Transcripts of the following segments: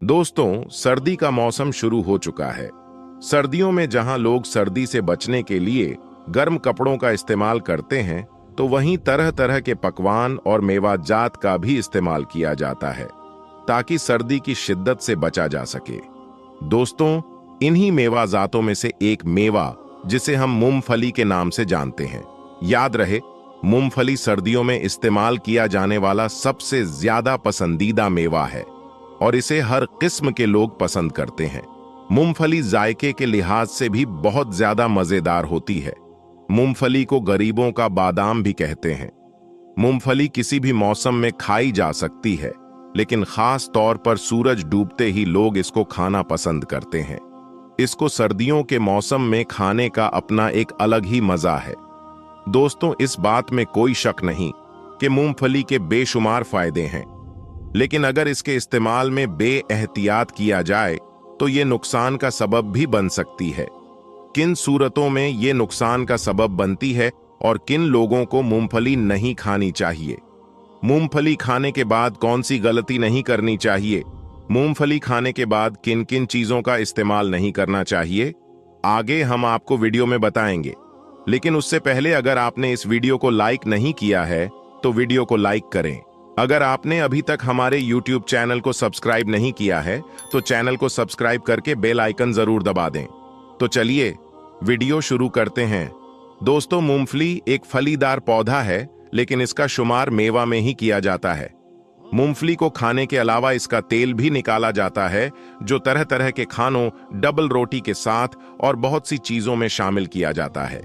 दोस्तों, सर्दी का मौसम शुरू हो चुका है। सर्दियों में जहां लोग सर्दी से बचने के लिए गर्म कपड़ों का इस्तेमाल करते हैं, तो वहीं तरह तरह के पकवान और मेवाजात का भी इस्तेमाल किया जाता है ताकि सर्दी की शिद्दत से बचा जा सके। दोस्तों, इन्हीं मेवाजातों में से एक मेवा जिसे हम मूंगफली के नाम से जानते हैं। याद रहे, मूंगफली सर्दियों में इस्तेमाल किया जाने वाला सबसे ज्यादा पसंदीदा मेवा है और इसे हर किस्म के लोग पसंद करते हैं। मूंगफली जायके के लिहाज से भी बहुत ज्यादा मजेदार होती है। मूंगफली को गरीबों का बादाम भी कहते हैं। मूंगफली किसी भी मौसम में खाई जा सकती है, लेकिन खास तौर पर सूरज डूबते ही लोग इसको खाना पसंद करते हैं। इसको सर्दियों के मौसम में खाने का अपना एक अलग ही मजा है। दोस्तों, इस बात में कोई शक नहीं कि मूंगफली के बेशुमार फायदे हैं, लेकिन अगर इसके इस्तेमाल में बेएहतियात किया जाए तो ये नुकसान का सबब भी बन सकती है। किन सूरतों में ये नुकसान का सबब बनती है और किन लोगों को मूंगफली नहीं खानी चाहिए? मूंगफली खाने के बाद कौन सी गलती नहीं करनी चाहिए? मूंगफली खाने के बाद किन किन चीजों का इस्तेमाल नहीं करना चाहिए, आगे हम आपको वीडियो में बताएंगे। लेकिन उससे पहले अगर आपने इस वीडियो को लाइक नहीं किया है तो वीडियो को लाइक करें। अगर आपने अभी तक हमारे YouTube चैनल को सब्सक्राइब नहीं किया है तो चैनल को सब्सक्राइब करके बेल आइकन जरूर दबा दें। तो चलिए वीडियो शुरू करते हैं। दोस्तों, मूंगफली एक फलीदार पौधा है, लेकिन इसका शुमार मेवा में ही किया जाता है। मूंगफली को खाने के अलावा इसका तेल भी निकाला जाता है, जो तरह तरह के खानों, डबल रोटी के साथ और बहुत सी चीजों में शामिल किया जाता है।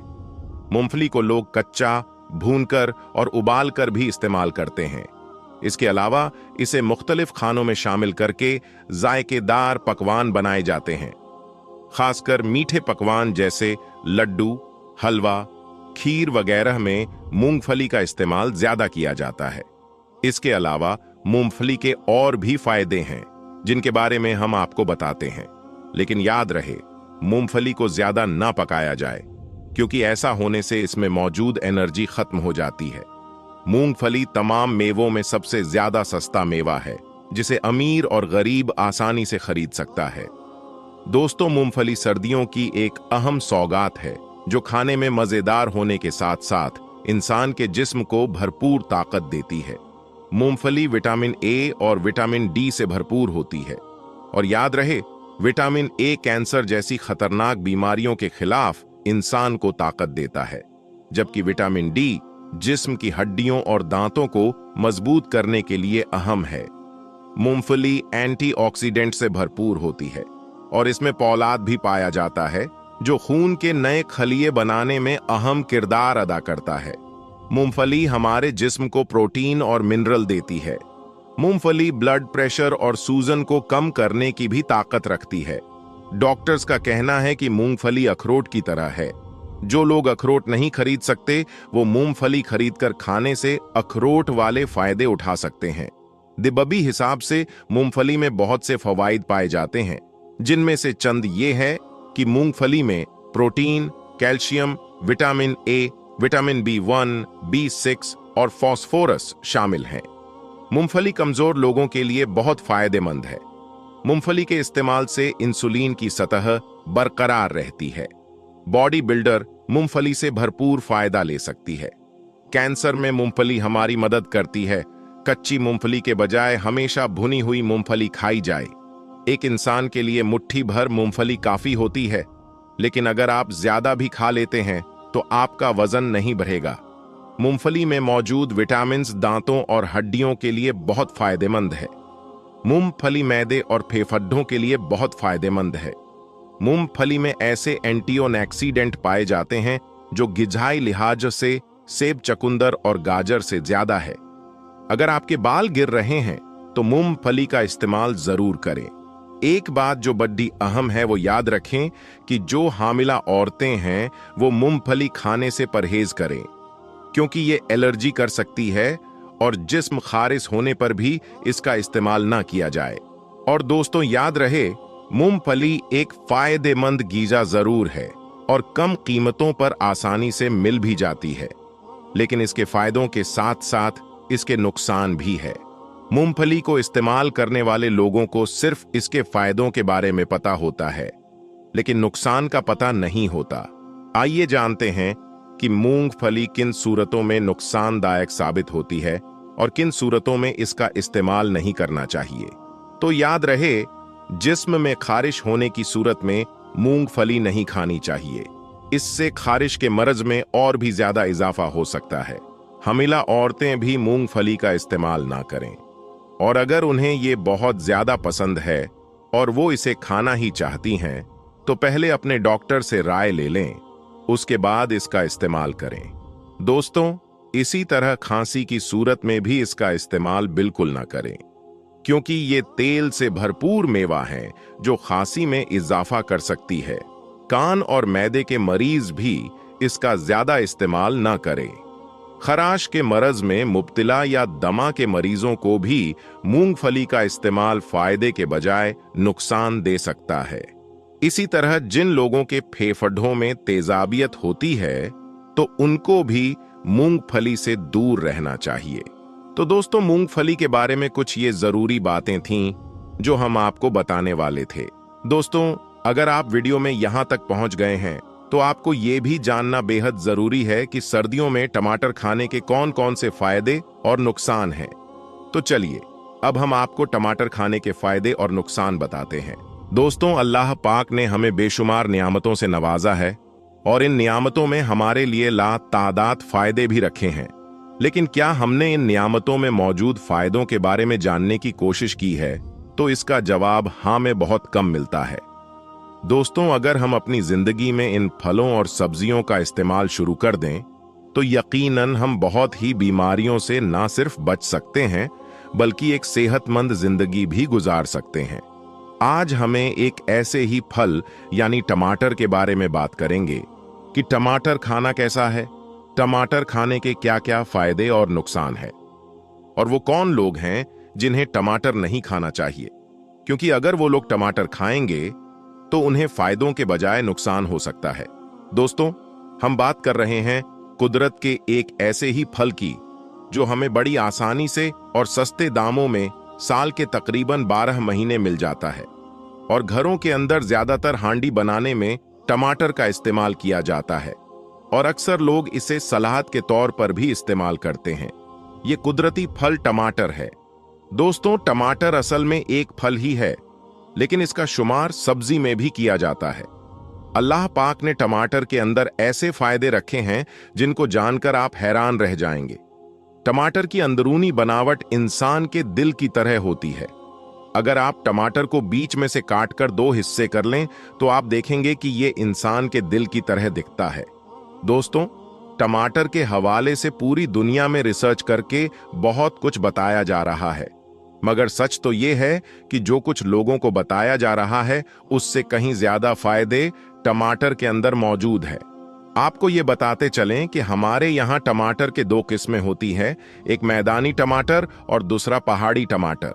मूंगफली को लोग कच्चा, भूनकर और उबालकर भी इस्तेमाल करते हैं। इसके अलावा इसे मुख्तलिफ खानों में शामिल करके जायकेदार पकवान बनाए जाते हैं। खासकर मीठे पकवान जैसे लड्डू, हलवा, खीर वगैरह में मूंगफली का इस्तेमाल ज्यादा किया जाता है। इसके अलावा मूंगफली के और भी फायदे हैं जिनके बारे में हम आपको बताते हैं, लेकिन याद रहे, मूंगफली को ज्यादा ना पकाया जाए, क्योंकि ऐसा होने से इसमें मौजूद एनर्जी खत्म हो जाती है। मूंगफली तमाम मेवों में सबसे ज्यादा सस्ता मेवा है, जिसे अमीर और गरीब आसानी से खरीद सकता है। दोस्तों, मूंगफली सर्दियों की एक अहम सौगात है, जो खाने में मजेदार होने के साथ साथ इंसान के जिस्म को भरपूर ताकत देती है। मूंगफली विटामिन ए और विटामिन डी से भरपूर होती है, और याद रहे, विटामिन ए कैंसर जैसी खतरनाक बीमारियों के खिलाफ इंसान को ताकत देता है, जबकि विटामिन डी जिस्म की हड्डियों और दांतों को मजबूत करने के लिए अहम है। मूंगफली एंटीऑक्सीडेंट से भरपूर होती है और इसमें पौलाद भी पाया जाता है, जो खून के नए खलिए बनाने में अहम किरदार अदा करता है। मूंगफली हमारे जिस्म को प्रोटीन और मिनरल देती है। मूंगफली ब्लड प्रेशर और सूजन को कम करने की भी ताकत रखती है। डॉक्टर्स का कहना है कि मूंगफली अखरोट की तरह है। जो लोग अखरोट नहीं खरीद सकते, वो मूंगफली खरीदकर खाने से अखरोट वाले फायदे उठा सकते हैं। दिबबी हिसाब से मूंगफली में बहुत से फवाइद पाए जाते हैं, जिनमें से चंद ये है कि मूंगफली में protein, calcium, vitamin A, vitamin B1, B6 और फास्फोरस शामिल हैं। मूंगफली कमजोर लोगों के लिए बहुत फायदेमंद है। मूंगफली के इस्तेमाल से इंसुलिन की सतह बरकरार रहती है। बॉडी बिल्डर मूंगफली से भरपूर फायदा ले सकती है। कैंसर में मूंगफली हमारी मदद करती है। कच्ची मूंगफली के बजाय हमेशा भुनी हुई मूंगफली खाई जाए। एक इंसान के लिए मुट्ठी भर मूंगफली काफी होती है, लेकिन अगर आप ज्यादा भी खा लेते हैं तो आपका वजन नहीं बढ़ेगा। मूंगफली में मौजूद विटामिन्स दांतों और हड्डियों के लिए बहुत फायदेमंद है। मूंगफली मैदे और फेफड़ों के लिए बहुत फायदेमंद है। मूंगफली में ऐसे एंटीऑक्सीडेंट पाए जाते हैं जो गिजाई लिहाज से सेब, चकुंदर और गाजर से ज्यादा है। अगर आपके बाल गिर रहे हैं तो मूंगफली का इस्तेमाल जरूर करें। एक बात जो बड़ी अहम है, वो याद रखें कि जो हामिला औरतें हैं वो मूंगफली खाने से परहेज करें, क्योंकि ये एलर्जी कर सकती है और जिस्म खारिश होने पर भी इसका इस्तेमाल ना किया जाए। और दोस्तों, याद रहे, मूंगफली एक फायदेमंद गीजा जरूर है और कम कीमतों पर आसानी से मिल भी जाती है। लेकिन इसके फायदों के साथ साथ इसके नुकसान भी है। मूंगफली को इस्तेमाल करने वाले लोगों को सिर्फ इसके फायदों के बारे में पता होता है, लेकिन नुकसान का पता नहीं होता। आइए जानते हैं कि मूंगफली किन सूरतों में नुकसानदायक साबित होती है और किन सूरतों में इसका इस्तेमाल नहीं करना चाहिए। तो याद रहे, जिस्म में खारिश होने की सूरत में मूंगफली नहीं खानी चाहिए। इससे खारिश के मर्ज में और भी ज्यादा इजाफा हो सकता है। हमिला औरतें भी मूंगफली का इस्तेमाल ना करें, और अगर उन्हें ये बहुत ज्यादा पसंद है और वो इसे खाना ही चाहती हैं, तो पहले अपने डॉक्टर से राय ले लें, उसके बाद इसका इस्तेमाल करें। दोस्तों, इसी तरह खांसी की सूरत में भी इसका इस्तेमाल बिल्कुल ना करें, क्योंकि ये तेल से भरपूर मेवा है जो खांसी में इजाफा कर सकती है। कान और मैदे के मरीज भी इसका ज्यादा इस्तेमाल ना करें। खराश के मरज में मुब्तला या दमा के मरीजों को भी मूंगफली का इस्तेमाल फायदे के बजाय नुकसान दे सकता है। इसी तरह जिन लोगों के फेफड़ों में तेजाबियत होती है, तो उनको भी मूंगफली से दूर रहना चाहिए। तो दोस्तों, मूंगफली के बारे में कुछ ये जरूरी बातें थीं जो हम आपको बताने वाले थे। दोस्तों, अगर आप वीडियो में यहां तक पहुंच गए हैं, तो आपको ये भी जानना बेहद जरूरी है कि सर्दियों में टमाटर खाने के कौन कौन से फायदे और नुकसान हैं। तो चलिए, अब हम आपको टमाटर खाने के फायदे और नुकसान बताते हैं। दोस्तों, अल्लाह पाक ने हमें बेशुमार नियामतों से नवाजा है और इन नियामतों में हमारे लिए लातादाद फायदे भी रखे हैं। लेकिन क्या हमने इन नियामतों में मौजूद फायदों के बारे में जानने की कोशिश की है? तो इसका जवाब हाँ में बहुत कम मिलता है। दोस्तों, अगर हम अपनी जिंदगी में इन फलों और सब्जियों का इस्तेमाल शुरू कर दें, तो यकीनन हम बहुत ही बीमारियों से ना सिर्फ बच सकते हैं, बल्कि एक सेहतमंद जिंदगी भी गुजार सकते हैं। आज हमें एक ऐसे ही फल यानी टमाटर के बारे में बात करेंगे कि टमाटर खाना कैसा है, टमाटर खाने के क्या क्या फायदे और नुकसान है, और वो कौन लोग हैं जिन्हें टमाटर नहीं खाना चाहिए, क्योंकि अगर वो लोग टमाटर खाएंगे तो उन्हें फायदों के बजाय नुकसान हो सकता है। दोस्तों, हम बात कर रहे हैं कुदरत के एक ऐसे ही फल की जो हमें बड़ी आसानी से और सस्ते दामों में साल के तकरीबन 12 महीने मिल जाता है, और घरों के अंदर ज्यादातर हांडी बनाने में टमाटर का इस्तेमाल किया जाता है, और अक्सर लोग इसे सलाद के तौर पर भी इस्तेमाल करते हैं। ये कुदरती फल टमाटर है। दोस्तों, टमाटर असल में एक फल ही है, लेकिन इसका शुमार सब्जी में भी किया जाता है। अल्लाह पाक ने टमाटर के अंदर ऐसे फायदे रखे हैं जिनको जानकर आप हैरान रह जाएंगे। टमाटर की अंदरूनी बनावट इंसान के दिल की तरह होती है। अगर आप टमाटर को बीच में से काटकर 2 हिस्से कर लें, तो आप देखेंगे कि ये इंसान के दिल की तरह दिखता है। दोस्तों, टमाटर के हवाले से पूरी दुनिया में रिसर्च करके बहुत कुछ बताया जा रहा है, मगर सच तो ये है कि जो कुछ लोगों को बताया जा रहा है, उससे कहीं ज्यादा फायदे टमाटर के अंदर मौजूद है। आपको ये बताते चलें कि हमारे यहाँ टमाटर के 2 किस्में होती है, एक मैदानी टमाटर और दूसरा पहाड़ी टमाटर।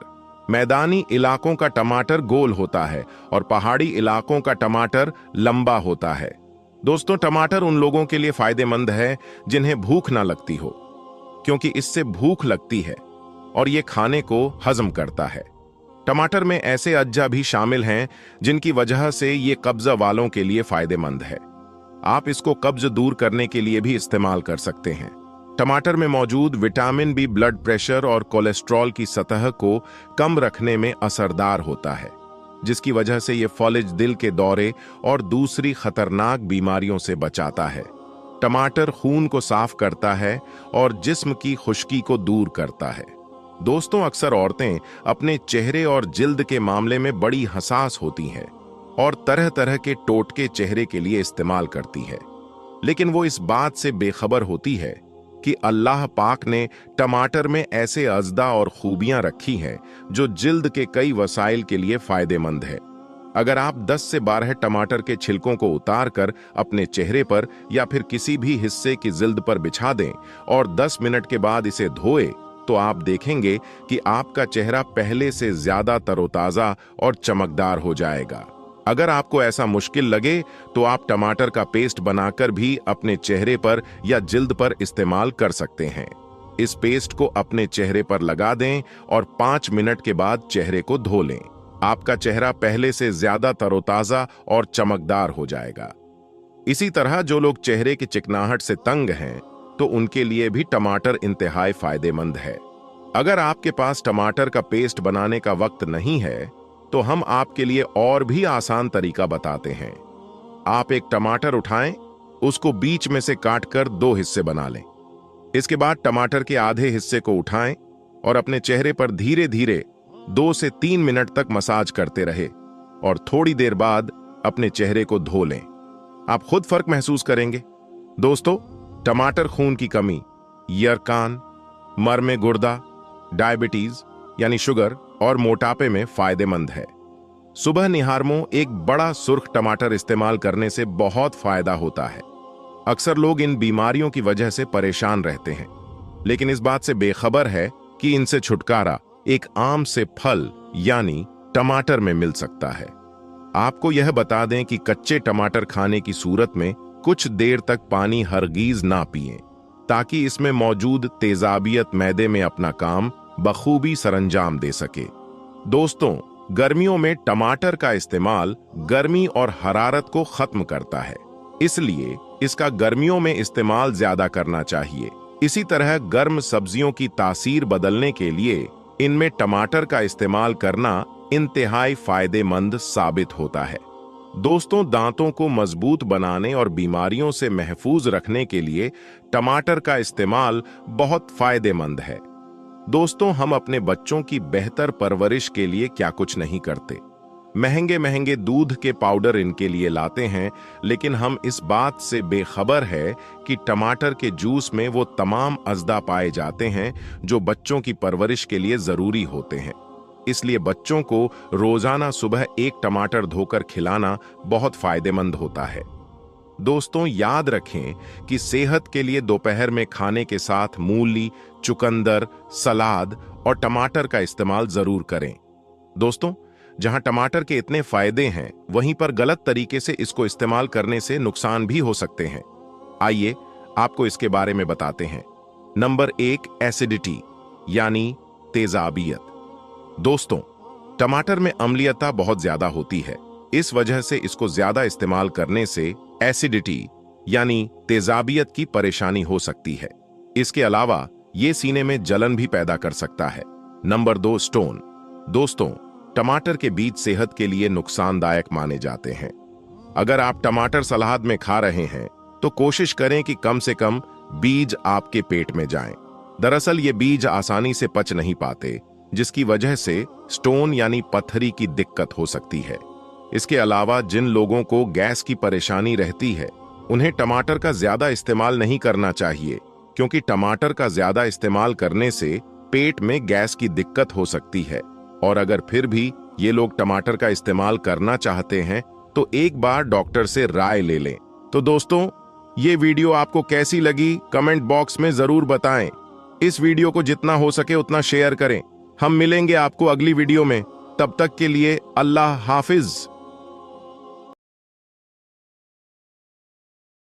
मैदानी इलाकों का टमाटर गोल होता है और पहाड़ी इलाकों का टमाटर लंबा होता है। दोस्तों, टमाटर उन लोगों के लिए फायदेमंद है जिन्हें भूख ना लगती हो, क्योंकि इससे भूख लगती है और ये खाने को हजम करता है। टमाटर में ऐसे अज्जा भी शामिल हैं जिनकी वजह से ये कब्ज वालों के लिए फायदेमंद है। आप इसको कब्ज दूर करने के लिए भी इस्तेमाल कर सकते हैं। टमाटर में मौजूद विटामिन बी ब्लड प्रेशर और कोलेस्ट्रॉल की सतह को कम रखने में असरदार होता है, जिसकी वजह से ये फॉलेज दिल के दौरे और दूसरी खतरनाक बीमारियों से बचाता है। टमाटर खून को साफ करता है और जिस्म की खुश्की को दूर करता है। दोस्तों, अक्सर औरतें अपने चेहरे और जिल्द के मामले में बड़ी हसास होती हैं और तरह तरह के टोटके चेहरे के लिए इस्तेमाल करती है, लेकिन वो इस बात से बेखबर होती है कि अल्लाह पाक ने टमाटर में ऐसे अज़दा और खूबियां रखी हैं जो जिल्द के कई वसाइल के लिए फायदेमंद है। अगर आप 10 से 12 टमाटर के छिलकों को उतार कर अपने चेहरे पर या फिर किसी भी हिस्से की जिल्द पर बिछा दें और 10 मिनट के बाद इसे धोएं, तो आप देखेंगे कि आपका चेहरा पहले से ज्यादा तरोताजा और चमकदार हो जाएगा। अगर आपको ऐसा मुश्किल लगे तो आप टमाटर का पेस्ट बनाकर भी अपने चेहरे पर या जिल्द पर इस्तेमाल कर सकते हैं। इस पेस्ट को अपने चेहरे पर लगा दें और 5 मिनट के बाद चेहरे को धो लें। आपका चेहरा पहले से ज्यादा तरोताजा और चमकदार हो जाएगा। इसी तरह जो लोग चेहरे की चिकनाहट से तंग हैं, तो उनके लिए भी टमाटर इंतहाई फायदेमंद है। अगर आपके पास टमाटर का पेस्ट बनाने का वक्त नहीं है, तो हम आपके लिए और भी आसान तरीका बताते हैं। आप एक टमाटर उठाएं, उसको बीच में से काटकर 2 हिस्से बना लें। इसके बाद टमाटर के आधे हिस्से को उठाएं और अपने चेहरे पर धीरे धीरे 2 से 3 मिनट तक मसाज करते रहे और थोड़ी देर बाद अपने चेहरे को धो लें। आप खुद फर्क महसूस करेंगे। दोस्तों, टमाटर खून की कमी, यरकान, मर्मे गुर्दा, डायबिटीज यानी शुगर और मोटापे में फायदेमंद है। सुबह निहारमो एक बड़ा सुर्ख टमाटर इस्तेमाल करने से बहुत फायदा होता है। अक्सर लोग इन बीमारियों की वजह से परेशान रहते हैं, लेकिन इस बात से बेखबर है कि इनसे छुटकारा एक आम से फल यानी टमाटर में मिल सकता है। आपको यह बता दें कि कच्चे टमाटर खाने की सूरत में कुछ देर तक पानी हरगिज ना पिएं, ताकि इसमें मौजूद तेजाबियत मैदे में अपना काम बखूबी सरंजाम दे सके। दोस्तों, गर्मियों में टमाटर का इस्तेमाल गर्मी और हरारत को खत्म करता है, इसलिए इसका गर्मियों में इस्तेमाल ज्यादा करना चाहिए। इसी तरह गर्म सब्जियों की तासीर बदलने के लिए इनमें टमाटर का इस्तेमाल करना इंतहाई फायदेमंद साबित होता है। दोस्तों, दांतों को मजबूत बनाने और बीमारियों से महफूज रखने के लिए टमाटर का इस्तेमाल बहुत फायदेमंद है। दोस्तों, हम अपने बच्चों की बेहतर परवरिश के लिए क्या कुछ नहीं करते। महंगे महंगे दूध के पाउडर इनके लिए लाते हैं, लेकिन हम इस बात से बेखबर है कि टमाटर के जूस में वो तमाम अज़दा पाए जाते हैं जो बच्चों की परवरिश के लिए जरूरी होते हैं। इसलिए बच्चों को रोजाना सुबह 1 टमाटर धोकर खिलाना बहुत फायदेमंद होता है। दोस्तों, याद रखें कि सेहत के लिए दोपहर में खाने के साथ मूली, चुकंदर, सलाद और टमाटर का इस्तेमाल जरूर करें। दोस्तों, जहां टमाटर के इतने फायदे हैं, वहीं पर गलत तरीके से इसको इस्तेमाल करने से नुकसान भी हो सकते हैं। आइए आपको इसके बारे में बताते हैं। नंबर 1, एसिडिटी यानी तेजाबियत। दोस्तों, टमाटर में अम्लीयता बहुत ज्यादा होती है। इस वजह से इसको ज्यादा इस्तेमाल करने से एसिडिटी यानी तेजाबियत की परेशानी हो सकती है। इसके अलावा ये सीने में जलन भी पैदा कर सकता है। Number 2, stone. दोस्तों, टमाटर के बीज सेहत के लिए नुकसानदायक माने जाते हैं। अगर आप टमाटर सलाद में खा रहे हैं तो कोशिश करें कि कम से कम बीज आपके पेट में जाएं। दरअसल ये बीज आसानी से पच नहीं पाते, जिसकी वजह से स्टोन यानी पत्थरी की दिक्कत हो सकती है। इसके अलावा जिन लोगों को गैस की परेशानी रहती है, उन्हें टमाटर का ज्यादा इस्तेमाल नहीं करना चाहिए, क्योंकि टमाटर का ज्यादा इस्तेमाल करने से पेट में गैस की दिक्कत हो सकती है। और अगर फिर भी ये लोग टमाटर का इस्तेमाल करना चाहते हैं तो एक बार डॉक्टर से राय ले लें। तो दोस्तों, ये वीडियो आपको कैसी लगी कमेंट बॉक्स में जरूर बताएं। इस वीडियो को जितना हो सके उतना शेयर करें। हम मिलेंगे आपको अगली वीडियो में। तब तक के लिए अल्लाह हाफिज।